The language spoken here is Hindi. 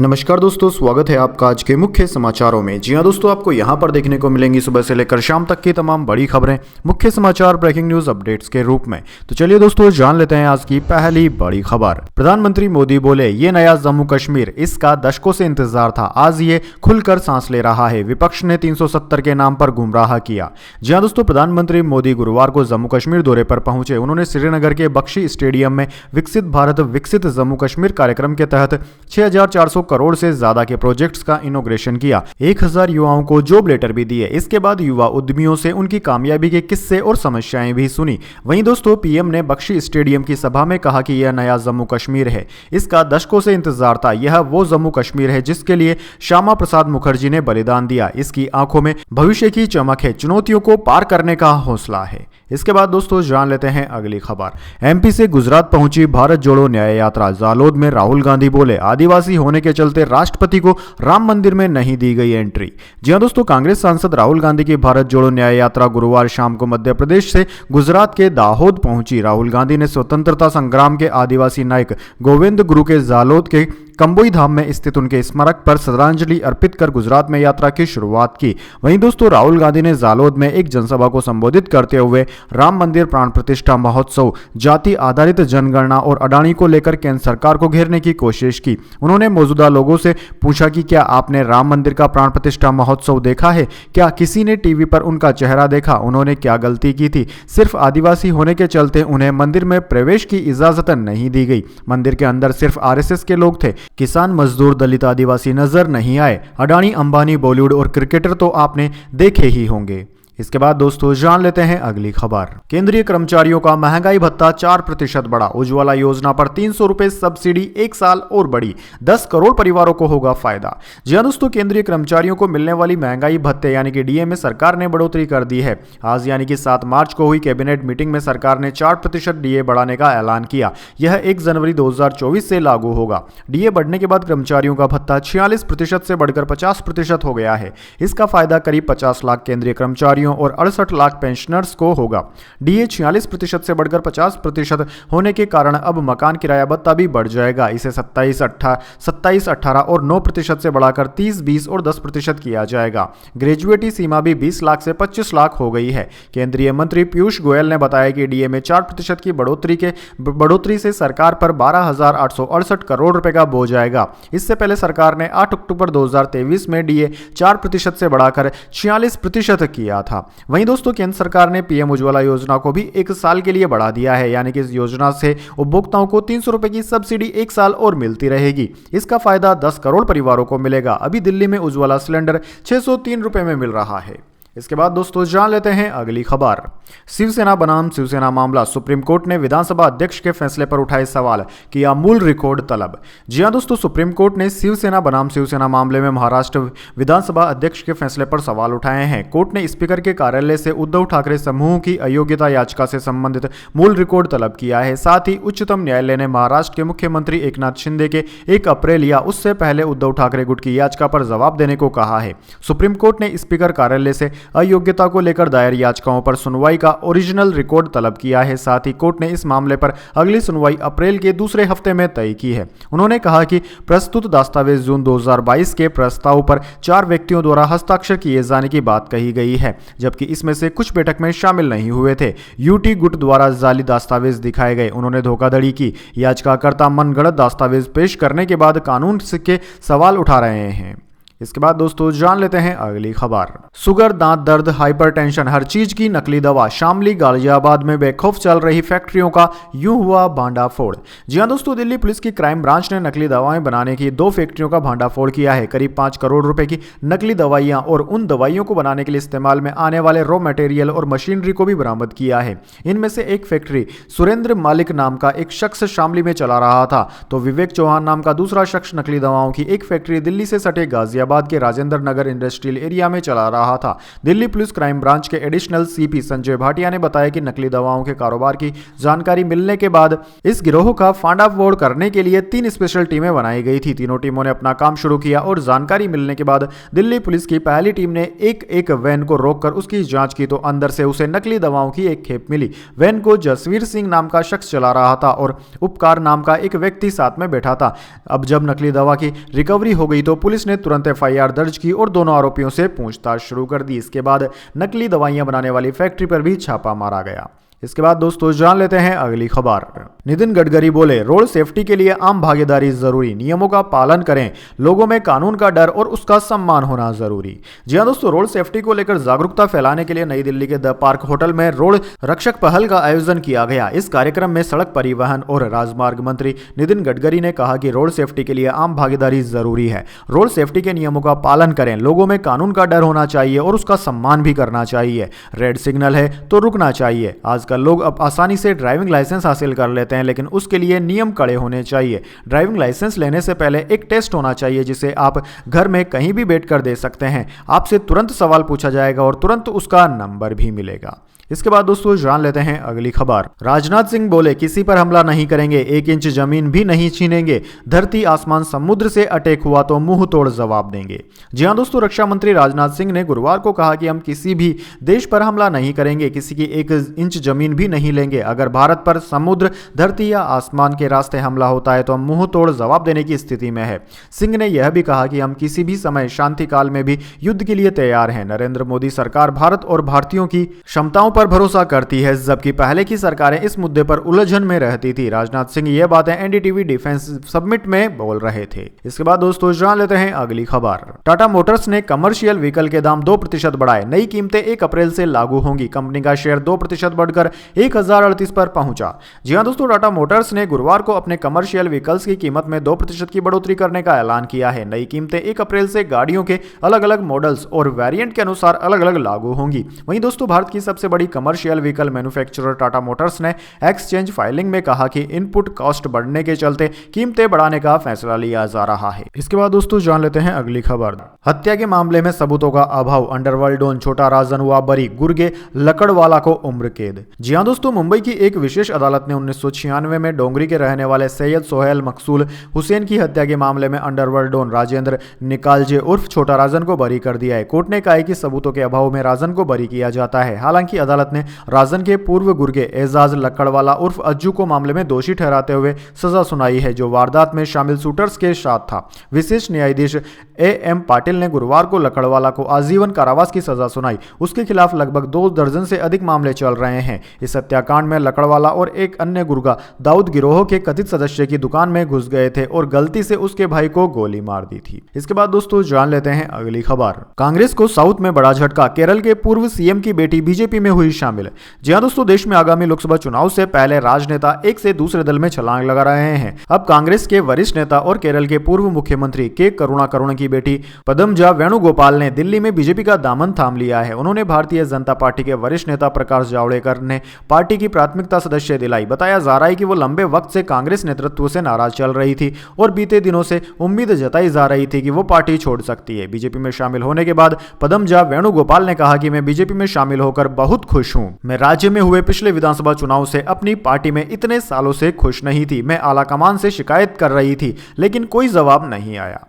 नमस्कार दोस्तों, स्वागत है आपका आज के मुख्य समाचारों में। जी हां दोस्तों, आपको यहां पर देखने को मिलेंगी सुबह से लेकर शाम तक की तमाम बड़ी खबरें मुख्य समाचार ब्रेकिंग न्यूज अपडेट्स के रूप में। तो चलिए दोस्तों, जान लेते हैं आज की पहली बड़ी खबर। प्रधानमंत्री मोदी बोले, ये नया जम्मू कश्मीर, इसका दशकों से इंतजार था, आज ये खुलकर सांस ले रहा है। विपक्ष ने 370 के नाम पर गुमराह किया। जी हां दोस्तों, प्रधानमंत्री मोदी गुरुवार को जम्मू कश्मीर दौरे पर पहुंचे। उन्होंने श्रीनगर के बख्शी स्टेडियम में विकसित भारत विकसित जम्मू कश्मीर कार्यक्रम के तहत 6400 करोड़ से ज्यादा के प्रोजेक्ट्स का इनॉग्रेशन किया। 1000 युवाओं को जॉब लेटर भी दिए। इसके बाद युवा उद्यमियों से उनकी कामयाबी के किस्से और समस्याएं भी सुनी। वहीं दोस्तों, पीएम ने बख्शी स्टेडियम की सभा में कहा कि यह नया जम्मू कश्मीर है, इसका दशकों से इंतजार था। यह वो जम्मू कश्मीर है जिसके लिए श्यामा प्रसाद मुखर्जी ने बलिदान दिया। इसकी आंखों में भविष्य की चमक है, चुनौतियों को पार करने का हौसला है। इसके बाद दोस्तों, जान लेते हैं अगली खबर। एमपी से गुजरात पहुंची भारत जोड़ो न्याय यात्रा। जालोद में राहुल गांधी बोले, आदिवासी होने के चलते राष्ट्रपति को राम मंदिर में नहीं दी गई एंट्री। जी हां दोस्तों, कांग्रेस सांसद राहुल गांधी की भारत जोड़ो न्याय यात्रा गुरुवार शाम को मध्य प्रदेश से गुजरात के दाहोद पहुंची। राहुल गांधी ने स्वतंत्रता संग्राम के आदिवासी नायक गोविंद गुरु के जालोद के कंबोई धाम में स्थित उनके स्मारक पर श्रद्धांजलि अर्पित कर गुजरात में यात्रा की शुरुआत की। वहीं दोस्तों, राहुल गांधी ने जालोद में एक जनसभा को संबोधित करते हुए राम मंदिर प्राण प्रतिष्ठा महोत्सव, जाति आधारित जनगणना और अडानी को लेकर केंद्र सरकार को घेरने की कोशिश की। उन्होंने मौजूदा लोगों से पूछा कि क्या आपने राम मंदिर का प्राण प्रतिष्ठा महोत्सव देखा है? क्या किसी ने टीवी पर उनका चेहरा देखा? उन्होंने क्या गलती की थी? सिर्फ आदिवासी होने के चलते उन्हें मंदिर में प्रवेश की इजाजत नहीं दी गई। मंदिर के अंदर सिर्फ आरएसएस के लोग थे, किसान, मजदूर, दलित, आदिवासी नजर नहीं आए। अडानी, अंबानी, बॉलीवुड और क्रिकेटर तो आपने देखे ही होंगे। इसके बाद दोस्तों, जान लेते हैं अगली खबर। केंद्रीय कर्मचारियों का महंगाई भत्ता 4% बढ़ा। उज्ज्वला योजना पर 300 रुपए सब्सिडी 1 साल और बढ़ी। 10 करोड़ परिवारों को होगा फायदा। जी हां दोस्तों, केंद्रीय कर्मचारियों को मिलने वाली महंगाई भत्ते यानी कि डीए में सरकार ने बढ़ोतरी कर दी है। आज यानी कि 7 मार्च को हुई कैबिनेट मीटिंग में सरकार ने 4% डीए बढ़ाने का ऐलान किया। यह 1 जनवरी 2024 से लागू होगा। डीए बढ़ने के बाद कर्मचारियों का भत्ता 46% से बढ़कर 50% हो गया है। इसका फायदा करीब 50 लाख केंद्रीय कर्मचारियों और 68 लाख पेंशनर्स को होगा। डीए 46% से बढ़कर 50% होने के कारण अब मकान किराया भत्ता भी बढ़ जाएगा। इसे 27, 18 और 9% से बढ़ाकर 30, 20 और 10% किया जाएगा। ग्रेजुएटी सीमा भी 20 लाख से 25 लाख हो गई है। केंद्रीय मंत्री पीयूष गोयल ने बताया कि डीए में 4% की बढ़ोतरी से सरकार पर 12,868 करोड़ रुपए का बोझ आएगा। इससे पहले सरकार ने 8 अक्टूबर 2023 में डीए 4% से बढ़ाकर 46% किया था। वहीं दोस्तों, केंद्र सरकार ने पीएम उज्ज्वला योजना को भी 1 साल के लिए बढ़ा दिया है, यानी कि इस योजना से उपभोक्ताओं को 300 रुपए की सब्सिडी 1 साल और मिलती रहेगी। इसका फायदा 10 करोड़ परिवारों को मिलेगा। अभी दिल्ली में उज्ज्वला सिलेंडर 603 रुपए में मिल रहा है। इसके बाद दोस्तों, जान लेते हैं अगली खबर। शिवसेना बनाम शिवसेना मामला। सुप्रीम कोर्ट ने विधानसभा अध्यक्ष के फैसले पर उठाए सवाल, किया मूल रिकॉर्ड तलब। जी हां दोस्तों, सुप्रीम कोर्ट ने शिवसेना बनाम शिवसेना मामले में महाराष्ट्र विधानसभा अध्यक्ष के फैसले पर सवाल उठाए हैं। कोर्ट ने स्पीकर के कार्यालय से उद्धव ठाकरे समूह की अयोग्यता याचिका से संबंधित मूल रिकॉर्ड तलब किया है। साथ ही उच्चतम न्यायालय ने महाराष्ट्र के मुख्यमंत्री एकनाथ शिंदे के 1 अप्रैल या उससे पहले उद्धव ठाकरे गुट की याचिका पर जवाब देने को कहा है। सुप्रीम कोर्ट ने स्पीकर कार्यालय से अयोग्यता को लेकर दायर याचिकाओं पर सुनवाई का ओरिजिनल रिकॉर्ड तलब किया है। साथ ही कोर्ट ने इस मामले पर अगली सुनवाई अप्रैल के दूसरे हफ्ते में तय की है। उन्होंने कहा कि प्रस्तुत दस्तावेज जून 2022 के प्रस्ताव पर 4 व्यक्तियों द्वारा हस्ताक्षर किए जाने की बात कही गई है, जबकि इसमें से कुछ बैठक में शामिल नहीं हुए थे। यूटी गुट द्वारा जाली दस्तावेज दिखाए गए। उन्होंने धोखाधड़ी की। याचिकाकर्ता मनगढ़ंत दस्तावेज पेश करने के बाद कानून के सवाल उठा रहे हैं। इसके बाद दोस्तों, जान लेते हैं अगली खबर। शुगर, दांत दर्द, हाइपरटेंशन, हर चीज की नकली दवा। शामली, गाजियाबाद में बेखौफ चल रही फैक्ट्रियों का यूं हुआ भांडाफोड़। जी हां दोस्तों, दिल्ली पुलिस की क्राइम ब्रांच ने नकली दवाएं बनाने की 2 फैक्ट्रियों का भांडाफोड़ किया है। करीब 5 करोड़ रुपए की नकली दवाइयां और उन दवाइयों को बनाने के लिए इस्तेमाल में आने वाले रॉ मटेरियल और मशीनरी को भी बरामद किया है। इनमें से एक फैक्ट्री सुरेंद्र मालिक नाम का एक शख्स शामली में चला रहा था, तो विवेक चौहान नाम का दूसरा शख्स नकली दवाओं की एक फैक्ट्री दिल्ली से सटे गाजियाबाद गाजियाबाद के राजेंद्र नगर इंडस्ट्रियल एरिया में चला रहा था। दिल्ली पुलिस क्राइम ब्रांच के एडिशनल सीपी संजय भाटिया ने बताया कि नकली दवाओं के कारोबार की जानकारी मिलने के बाद इस गिरोह का फांडाफोड़ करने के लिए 3 स्पेशल टीमें बनाई गई थी। तीनों टीमों ने अपना काम शुरू किया और जानकारी मिलने के बाद दिल्ली पुलिस की पहली टीम ने एक वैन को रोककर उसकी जांच की तो अंदर से उसे नकली दवाओं की एक खेप मिली। वैन को जसवीर सिंह नाम का शख्स चला रहा था और उपकार नाम का एक व्यक्ति साथ में बैठा था। अब जब नकली दवा की रिकवरी हो गई तो पुलिस ने तुरंत एफआईआर दर्ज की और दोनों आरोपियों से पूछताछ शुरू कर दी। इसके बाद नकली दवाइयां बनाने वाली फैक्ट्री पर भी छापा मारा गया। इसके बाद दोस्तों जान लेते हैं अगली खबर। नितिन गडकरी बोले, रोड सेफ्टी के लिए आम भागीदारी जरूरी, नियमों का पालन करें, लोगों में कानून का डर और उसका सम्मान होना जरूरी। जी हां दोस्तों, रोड सेफ्टी को लेकर जागरूकता फैलाने के लिए नई दिल्ली के द पार्क होटल में रोड रक्षक पहल का आयोजन किया गया। इस कार्यक्रम में सड़क परिवहन और राजमार्ग मंत्री नितिन गडकरी ने कहा कि रोड सेफ्टी के लिए आम भागीदारी जरूरी है। रोड सेफ्टी के नियमों का पालन करें, लोगों में कानून का डर होना चाहिए और उसका सम्मान भी करना चाहिए। रेड सिग्नल है तो रुकना चाहिए। आजकल लोग अब आसानी से ड्राइविंग लाइसेंस हासिल कर लेते हैं, लेकिन उसके लिए नियम कड़े होने चाहिए। ड्राइविंग लाइसेंस लेने से पहले एक टेस्ट होना चाहिए जिसे आप घर में कहीं भी बैठकर दे सकते हैं। आपसे तुरंत सवाल पूछा जाएगा और तुरंत उसका नंबर भी मिलेगा। इसके बाद दोस्तों जान लेते हैं अगली खबर। राजनाथ सिंह बोले, किसी पर हमला नहीं करेंगे, 1 इंच जमीन भी नहीं छीनेंगे, धरती आसमान समुद्र से अटैक हुआ तो मुंह तोड़ जवाब देंगे। जी हां दोस्तों, रक्षा मंत्री राजनाथ सिंह ने गुरुवार को कहा कि हम किसी भी देश पर हमला नहीं करेंगे, किसी की 1 इंच जमीन भी नहीं लेंगे। अगर भारत पर समुद्र, धरती या आसमान के रास्ते हमला होता है तो हम मुंह तोड़ जवाब देने की स्थिति में है। सिंह ने यह भी कहा कि हम किसी भी समय शांति काल में भी युद्ध के लिए तैयार हैं। नरेंद्र मोदी सरकार भारत और भारतीयों की क्षमताओं पर भरोसा करती है, जबकि पहले की सरकारें इस मुद्दे पर उलझन में रहती थी। राजनाथ सिंह ये बातें एनडीटीवी डिफेंस समिट में बोल रहे थे। इसके बाद दोस्तों जान लेते हैं अगली खबर। टाटा मोटर्स ने कमर्शियल व्हीकल के दाम 2% बढ़ाए, नई कीमतें 1 अप्रैल से लागू होंगी। कंपनी का शेयर 2% बढ़कर 1038 पर पहुंचा। जी हां दोस्तों, टाटा मोटर्स ने गुरुवार को अपने कमर्शियल व्हीकल्स की कीमत में 2% की बढ़ोतरी करने का ऐलान किया है। नई कीमतें 1 अप्रैल से गाड़ियों के अलग अलग मॉडल्स और वेरिएंट के अनुसार अलग अलग लागू होंगी। वहीं दोस्तों, भारत की सबसे बड़ी commercial vehicle manufacturer Tata Motors ने एक्सचेंज फाइलिंग में कहा कि इनपुट कॉस्ट बढ़ने के चलते कीमतें बढ़ाने का फैसला लिया जा रहा है। इसके बाद दोस्तों जान लेते हैं अगली खबर। हत्या के मामले में सबूतों का अभाव, अंडरवर्ल्ड डॉन छोटा राजन हुआ बरी, गुर्गे लकड़वाला को उम्र कैद। जी हां दोस्तों, मुंबई की एक विशेष अदालत ने 1996 में डोंगरी के रहने वाले सैयद सोहेल मकसूल हुसैन की हत्या के मामले में अंडरवर्ल्ड डॉन राजेंद्र निकालजे उर्फ छोटा राजन को बरी कर दिया है। कोर्ट ने कहा है कि सबूतों के अभाव में राजन को बरी किया जाता है। हालांकि अदालत ने राजन के पूर्व गुर्गे एजाज लकड़वाला उर्फ अज्जू को मामले में दोषी ठहराते हुए सजा सुनाई है, जो वारदात में शामिल शूटर्स के साथ था। विशेष न्यायाधीश एएम पाटिल ने गुरुवार को लकड़वाला को आजीवन कारावास की सजा सुनाई। उसके खिलाफ लगभग 2 दर्जन से अधिक मामले चल रहे हैं। इस हत्याकांड में लकड़वाला और एक अन्य गुर्गा दाऊद गिरोह के कथित सदस्य की दुकान में घुस गए थे और गलती से उसके भाई को गोली मार दी थी। इसके बाद दोस्तों जान लेते हैं अगली खबर। कांग्रेस को साउथ में बड़ा झटका, केरल के पूर्व सीएम की बेटी बीजेपी में हुई शामिल। जी हां दोस्तों, देश में आगामी लोकसभा चुनाव से पहले राजनेता एक से दूसरे दल में छलांग लगा रहे हैं। अब कांग्रेस के वरिष्ठ नेता और केरल के पूर्व मुख्यमंत्री के करुणाकरण की बेटी पद्मजा वेणुगोपाल ने दिल्ली में बीजेपी का दामन थाम लिया है। उन्होंने भारतीय जनता पार्टी के वरिष्ठ नेता प्रकाश जावड़ेकर ने पार्टी की प्राथमिकता सदस्य दिलाई। बताया जा रहा है कि वो लंबे वक्त से कांग्रेस नेतृत्व से नाराज चल रही थी और बीते दिनों से उम्मीद जताई जा रही थी कि वो पार्टी छोड़ सकती है। बीजेपी में शामिल होने के बाद पद्मजा वेणुगोपाल ने कहा कि मैं बीजेपी में शामिल होकर बहुत खुश हूं। मैं राज्य में हुए पिछले विधानसभा चुनाव से अपनी पार्टी में इतने सालों से खुश नहीं थी। मैं आलाकमान से शिकायत कर रही थी लेकिन कोई जवाब नहीं आया।